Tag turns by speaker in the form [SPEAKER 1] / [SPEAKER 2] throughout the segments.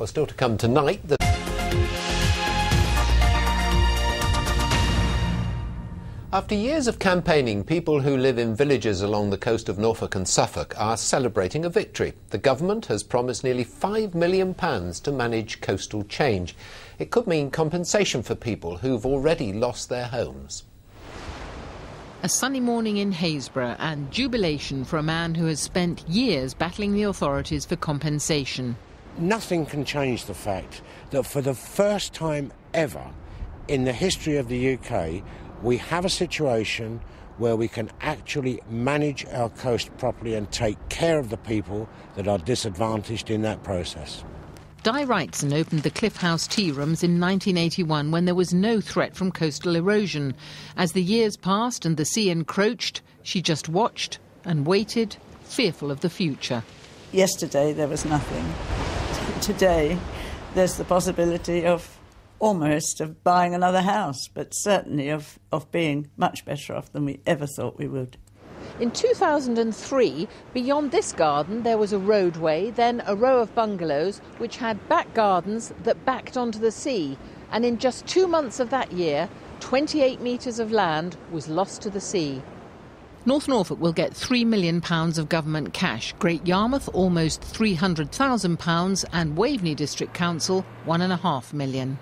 [SPEAKER 1] Well, still to come tonight. After years of campaigning, people who live in villages along the coast of Norfolk and Suffolk are celebrating a victory. The government has promised nearly £5 million to manage coastal change. It could mean compensation for people who've already lost their homes.
[SPEAKER 2] A sunny morning in Happisburgh and jubilation for a man who has spent years battling the authorities for compensation.
[SPEAKER 3] Nothing can change the fact that for the first time ever in the history of the UK, we have a situation where we can actually manage our coast properly and take care of the people that are disadvantaged in that process.
[SPEAKER 2] Di Wrightson opened the Cliff House tea rooms in 1981 when there was no threat from coastal erosion. As the years passed and the sea encroached, she just watched and waited, fearful of the future.
[SPEAKER 4] Yesterday there was nothing. Today there's the possibility of almost of buying another house, but certainly of being much better off than we ever thought we would.
[SPEAKER 2] In 2003, beyond this garden there was a roadway, then a row of bungalows which had back gardens that backed onto the sea. And in just 2 months of that year, 28 metres of land was lost to the sea. North Norfolk will get £3 million of government cash, Great Yarmouth almost £300,000 and Waveney District Council £1.5 million.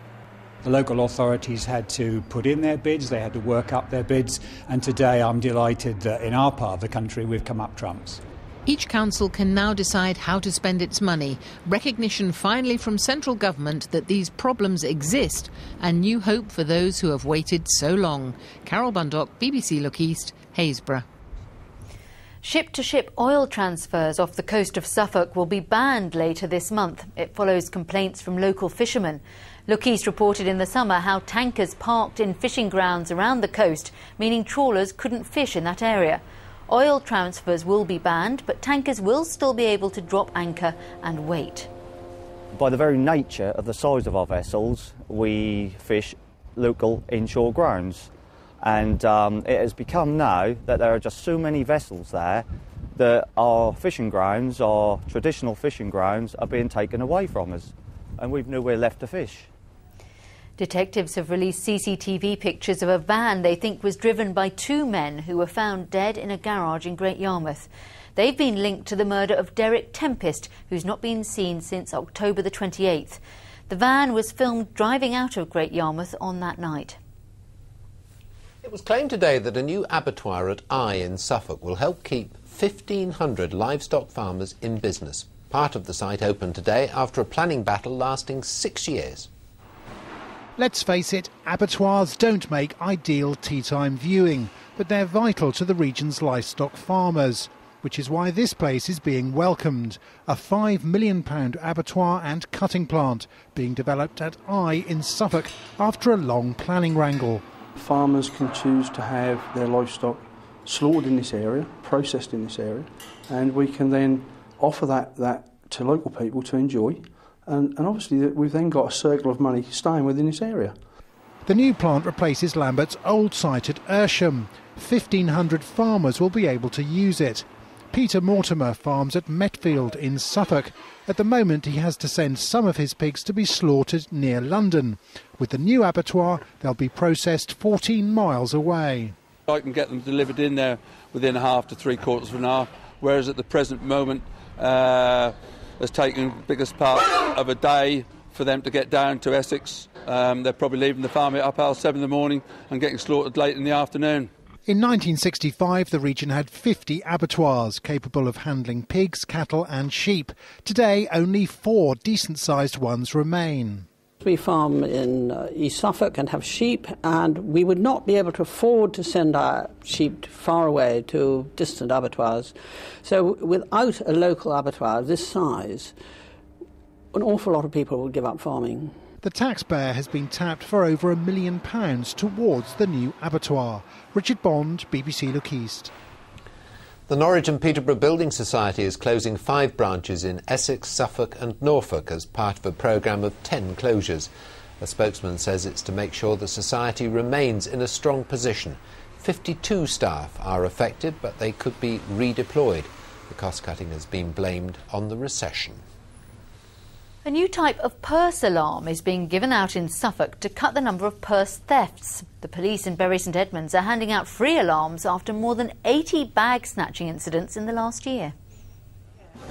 [SPEAKER 5] The local authorities had to put in their bids, they had to work up their bids, and today I'm delighted that in our part of the country we've come up trumps.
[SPEAKER 2] Each council can now decide how to spend its money. Recognition finally from central government that these problems exist and new hope for those who have waited so long. Carol Bundock, BBC Look East, Happisburgh.
[SPEAKER 6] Ship-to-ship oil transfers off the coast of Suffolk will be banned later this month. It follows complaints from local fishermen. Look East reported in the summer how tankers parked in fishing grounds around the coast, meaning trawlers couldn't fish in that area. Oil transfers will be banned, but tankers will still be able to drop anchor and wait.
[SPEAKER 7] By the very nature of the size of our vessels, we fish local inshore grounds. And it has become now that there are just so many vessels there that our fishing grounds, our traditional fishing grounds, are being taken away from us, and we've nowhere left to fish.
[SPEAKER 6] Detectives have released CCTV pictures of a van they think was driven by 2 men who were found dead in a garage in Great Yarmouth. They've been linked to the murder of Derek Tempest, who's not been seen since October the 28th. The van was filmed driving out of Great Yarmouth on that night.
[SPEAKER 1] It was claimed today that a new abattoir at Eye in Suffolk will help keep 1,500 livestock farmers in business. Part of the site opened today after a planning battle lasting 6 years.
[SPEAKER 8] Let's face it, abattoirs don't make ideal tea-time viewing, but they're vital to the region's livestock farmers, which is why this place is being welcomed. A £5 million abattoir and cutting plant being developed at Eye in Suffolk after a long planning wrangle.
[SPEAKER 9] Farmers can choose to have their livestock slaughtered in this area, processed in this area, and we can then offer that to local people to enjoy. And obviously we've then got a circle of money staying within this area.
[SPEAKER 8] The new plant replaces Lambert's old site at Erosion. 1,500 farmers will be able to use it. Peter Mortimer farms at Metfield in Suffolk. At the moment he has to send some of his pigs to be slaughtered near London. With the new abattoir they'll be processed 14 miles away.
[SPEAKER 10] I can get them delivered in there within a half to 3/4 of an hour, whereas at the present moment it's taken the biggest part of a day for them to get down to Essex. They're probably leaving the farm at 7:30 in the morning and getting slaughtered late in the afternoon.
[SPEAKER 8] In 1965, the region had 50 abattoirs capable of handling pigs, cattle and sheep. Today, only 4 decent-sized ones remain.
[SPEAKER 11] We farm in East Suffolk and have sheep, and we would not be able to afford to send our sheep far away to distant abattoirs. So without a local abattoir of this size, an awful lot of people will give up farming.
[SPEAKER 8] The taxpayer has been tapped for over £1 million towards the new abattoir. Richard Bond, BBC Look East.
[SPEAKER 1] The Norwich and Peterborough Building Society is closing 5 branches in Essex, Suffolk and Norfolk as part of a programme of 10 closures. A spokesman says it's to make sure the society remains in a strong position. 52 staff are affected, but they could be redeployed. The cost-cutting has been blamed on the recession.
[SPEAKER 6] A new type of purse alarm is being given out in Suffolk to cut the number of purse thefts. The police in Bury St Edmunds are handing out free alarms after more than 80 bag snatching incidents in the last year.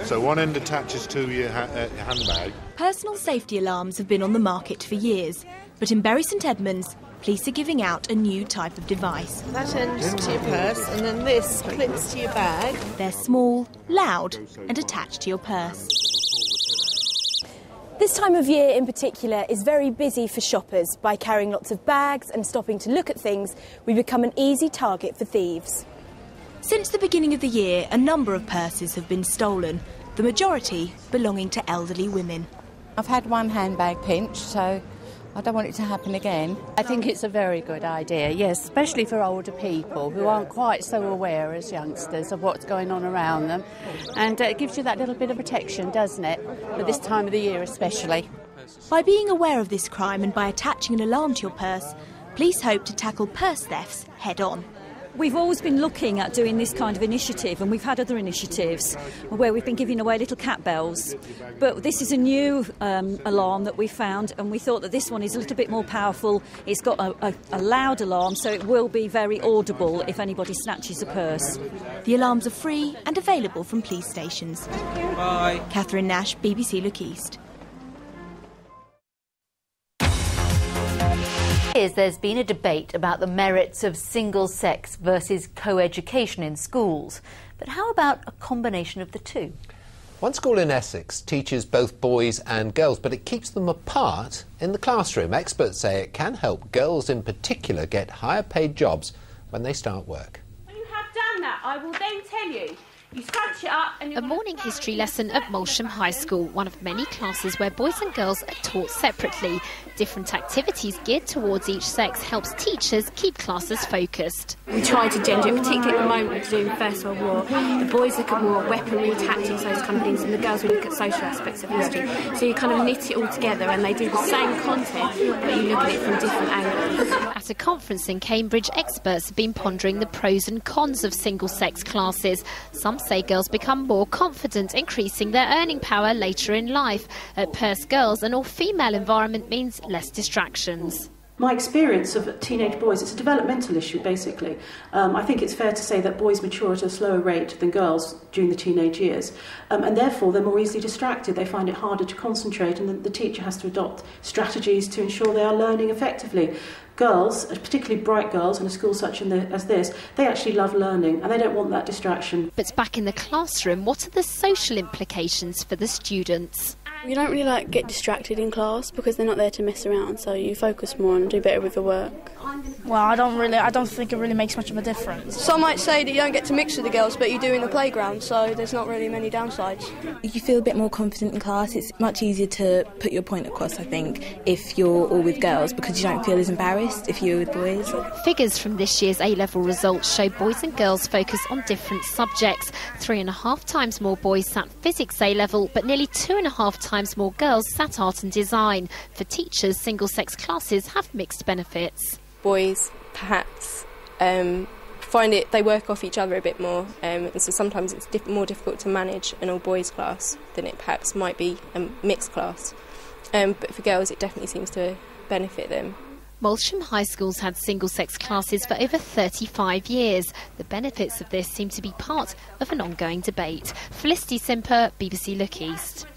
[SPEAKER 12] So one end attaches to your handbag.
[SPEAKER 13] Personal safety alarms have been on the market for years, but in Bury St Edmunds, police are giving out a new type of device.
[SPEAKER 14] That ends to your purse and then this clips to your bag.
[SPEAKER 13] They're small, loud and attached to your purse.
[SPEAKER 15] This time of year in particular is very busy for shoppers. By carrying lots of bags and stopping to look at things, we become an easy target for thieves.
[SPEAKER 13] Since the beginning of the year, a number of purses have been stolen, the majority belonging to elderly women.
[SPEAKER 16] I've had one handbag pinched, so I don't want it to happen again.
[SPEAKER 17] I think it's a very good idea, yes, especially for older people who aren't quite so aware as youngsters of what's going on around them. And it gives you that little bit of protection, doesn't it, at this time of the year especially.
[SPEAKER 13] By being aware of this crime and by attaching an alarm to your purse, police hope to tackle purse thefts head on.
[SPEAKER 18] We've always been looking at doing this kind of initiative, and we've had other initiatives where we've been giving away little cat bells. But this is a new alarm that we found, and we thought that this one is a little bit more powerful. It's got a loud alarm, so it will be very audible if anybody snatches a purse.
[SPEAKER 13] The alarms are free and available from police stations.
[SPEAKER 14] Bye.
[SPEAKER 13] Catherine Nash, BBC Look East.
[SPEAKER 6] There's been a debate about the merits of single-sex versus co-education in schools. But how about a combination of the two?
[SPEAKER 1] One school in Essex teaches both boys and girls, but it keeps them apart in the classroom. Experts say it can help girls in particular get higher paid jobs when they start work.
[SPEAKER 19] When you have done that, I will then tell you. You scrunch it up and
[SPEAKER 20] a morning history lesson at Moulsham High School, one of many classes where boys and girls are taught separately. Different activities geared towards each sex helps teachers keep classes focused.
[SPEAKER 19] We try to gender it, particularly at the moment we're doing the First World War. The boys look at more weaponry, tactics, those kind of things, and the girls will look at social aspects of history. So you kind of knit it all together and they do the same content, but you look at it from different angles.
[SPEAKER 20] At a conference in Cambridge, experts have been pondering the pros and cons of single-sex classes. Some say girls become more confident, increasing their earning power later in life. At Perth, girls, an all-female environment means less distractions.
[SPEAKER 21] My experience of teenage boys, it's a developmental issue basically. I think it's fair to say that boys mature at a slower rate than girls during the teenage years, and therefore they're more easily distracted. They find it harder to concentrate, and the teacher has to adopt strategies to ensure they are learning effectively. Girls, particularly bright girls in a school such as this, they actually love learning and they don't want that distraction.
[SPEAKER 20] But back in the classroom, what are the social implications for the students?
[SPEAKER 22] You don't really get distracted in class because they're not there to mess around, so you focus more and do better with the work.
[SPEAKER 23] Well, I don't think it really makes much of a difference.
[SPEAKER 24] Some might say that you don't get to mix with the girls, but you do in the playground, so there's not really many downsides.
[SPEAKER 25] You feel a bit more confident in class. It's much easier to put your point across, I think, if you're all with girls, because you don't feel as embarrassed if you're with boys.
[SPEAKER 20] Figures from this year's A-level results show boys and girls focus on different subjects. 3.5 times more boys sat physics A-level, but nearly 2.5 times more girls sat art and design. For teachers, single-sex classes have mixed benefits.
[SPEAKER 22] Boys perhaps find they work off each other a bit more, and so sometimes it's more difficult to manage an all-boys class than it perhaps might be a mixed class. But for girls, it definitely seems to benefit them.
[SPEAKER 20] Moulsham High School's had single-sex classes for over 35 years. The benefits of this seem to be part of an ongoing debate. Felicity Simper, BBC Look East.